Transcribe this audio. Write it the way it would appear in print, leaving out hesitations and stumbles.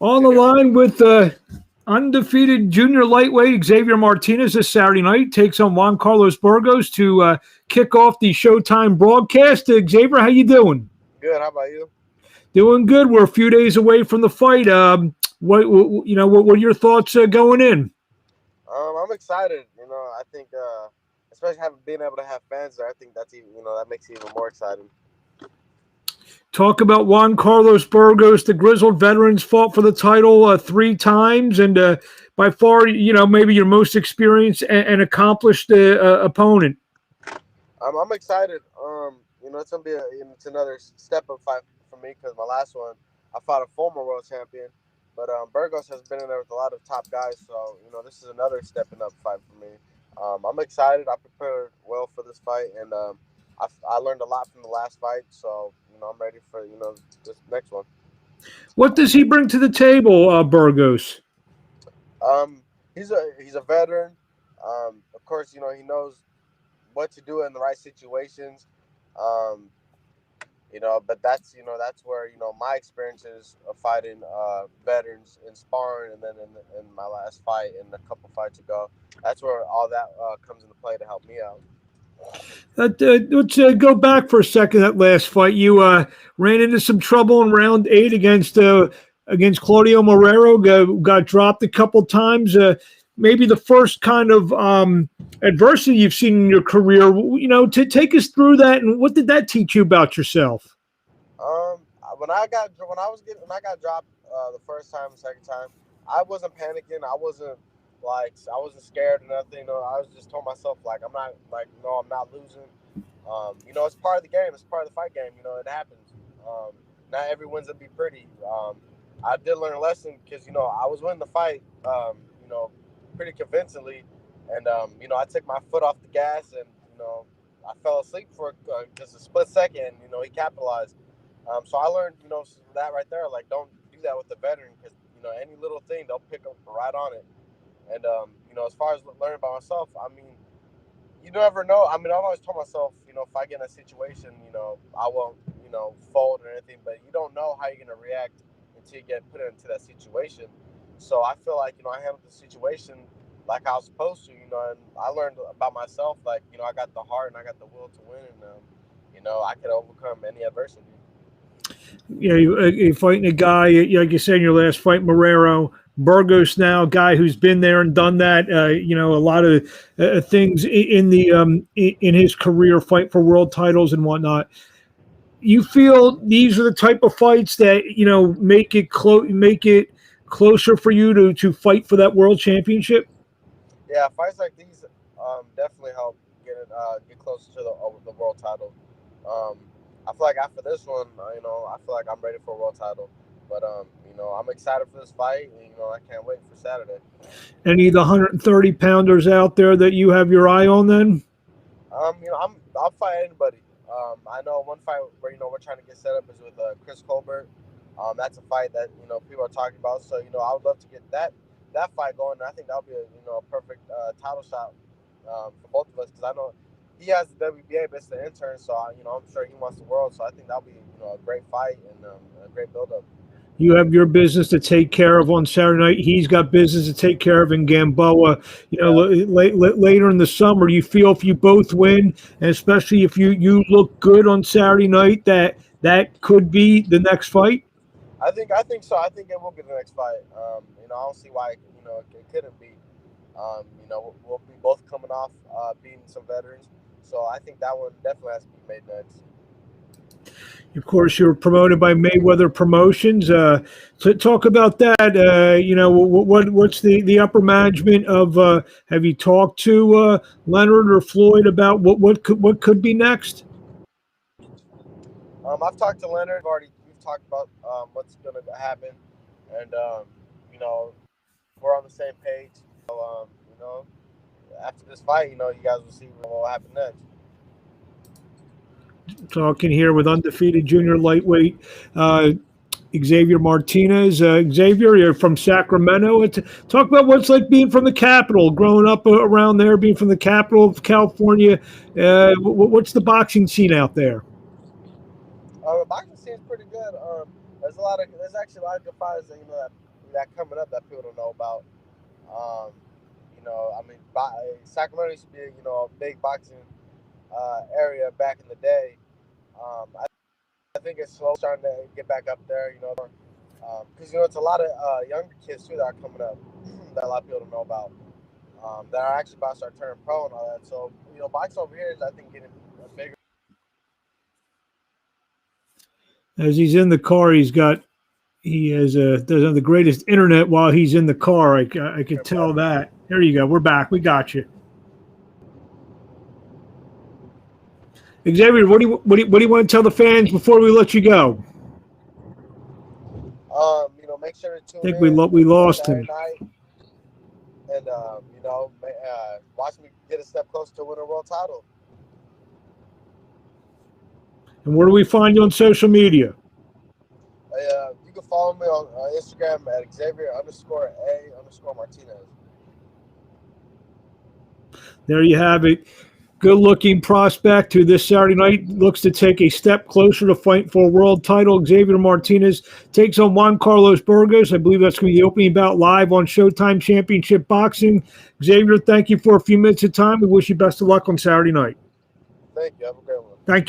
On the line with undefeated junior lightweight Xavier Martinez this Saturday night takes on Juan Carlos Burgos to kick off the Showtime broadcast. Xavier, how you doing? Good. How about you? Doing good. We're a few days away from the fight. What are your thoughts going in? I'm excited. I think, especially being able to have fans there, I think that's even, that makes it even more exciting. Talk about Juan Carlos Burgos, the grizzled veterans, fought for the title 3 times, and by far, maybe your most experienced and accomplished opponent. I'm excited. It's gonna be it's another step up fight for me because my last one, I fought a former world champion, but Burgos has been in there with a lot of top guys, so this is another stepping up fight for me. I'm excited. I prepared well for this fight, and I learned a lot from the last fight, so I'm ready for this next one. What does he bring to the table, Burgos? He's a veteran. Of course, he knows what to do in the right situations. But that's where my experiences of fighting veterans in sparring, and then in my last fight and a couple fights ago, that's where all that comes into play to help me out. Let's go back for a second. That last fight, you ran into some trouble in round 8 against Claudio Marrero. Got dropped a couple times. Maybe the first kind of adversity you've seen in your career. To take us through that, and what did that teach you about yourself? When I got dropped the first time, the second time, I wasn't panicking. I wasn't scared or nothing. I was just told myself I'm not losing. It's part of the game. It's part of the fight game. It happens. Not every win's gonna be pretty. I did learn a lesson because I was winning the fight. Pretty convincingly, and I took my foot off the gas, and I fell asleep for just a split second. He capitalized. So I learned that right there. Don't do that with the veteran because any little thing they'll pick up right on it. And as far as learning about myself, you never know. I've always told myself, if I get in a situation, I won't, fold or anything. But you don't know how you're gonna react until you get put into that situation. So I feel like I handled the situation like I was supposed to, and I learned about myself. I got the heart and I got the will to win, and I could overcome any adversity. Yeah, you're fighting a guy, like you said in your last fight, Marrero. Burgos now, a guy who's been there and done that. A lot of things in his career, fight for world titles and whatnot. You feel these are the type of fights that make it closer for you to fight for that world championship? Yeah, fights like these definitely help get closer to the world title. I feel like after this one, I feel like I'm ready for a world title. But I'm excited for this fight, and I can't wait for Saturday. Any of the 130 pounders out there that you have your eye on then? I'll fight anybody. I know one fight where we're trying to get set up is with Chris Colbert. That's a fight that people are talking about. So I would love to get that fight going. I think that'll be a perfect title shot for both of us because I know he has the WBA, but it's the intern. So I'm sure he wants the world. So I think that'll be a great fight and a great build-up. You have your business to take care of on Saturday night. He's got business to take care of in Gamboa. Later in the summer, you feel if you both win, and especially if you look good on Saturday night, that could be the next fight. I think so. I think it will be the next fight. I don't see why it couldn't be. We'll be both coming off beating some veterans, so I think that one definitely has to be made next. Of course, you're promoted by Mayweather Promotions. So talk about that. What's the upper management of? Have you talked to Leonard or Floyd about what could be next? I've talked to Leonard. We've talked about what's going to happen, and we're on the same page. So after this fight, you guys will see what will happen next. Talking here with undefeated junior lightweight Xavier Martinez. Xavier, you're from Sacramento. Talk about what it's like being from the capital, growing up around there, being from the capital of California. What's the boxing scene out there? The boxing scene is pretty good. There's actually a lot of good fighters that that coming up that people don't know about. You know, I mean, Sacramento used to be, you know, a big boxing area back in the day. I think it's slowly starting to get back up there, you know, because, you know, it's a lot of younger kids, too, that are coming up that a lot of people don't know about, that are actually about to start turning pro and all that. So, you know, boxing over here is, I think, getting bigger. As he's in the car, he doesn't have the greatest internet while he's in the car. I could tell that. There you go. We're back. We got you. Xavier, what do you want to tell the fans before we let you go? You know, make sure to tune I think in. we lost him. Night, and you know, watch me get a step closer to winning a world title. And where do we find you on social media? You can follow me on Instagram at Xavier_A_Martinez. There you have it. Good-looking prospect who this Saturday night looks to take a step closer to fight for a world title. Xavier Martinez takes on Juan Carlos Burgos. I believe that's going to be the opening bout live on Showtime Championship Boxing. Xavier, thank you for a few minutes of time. We wish you best of luck on Saturday night. Thank you. Have a great one. Thank you.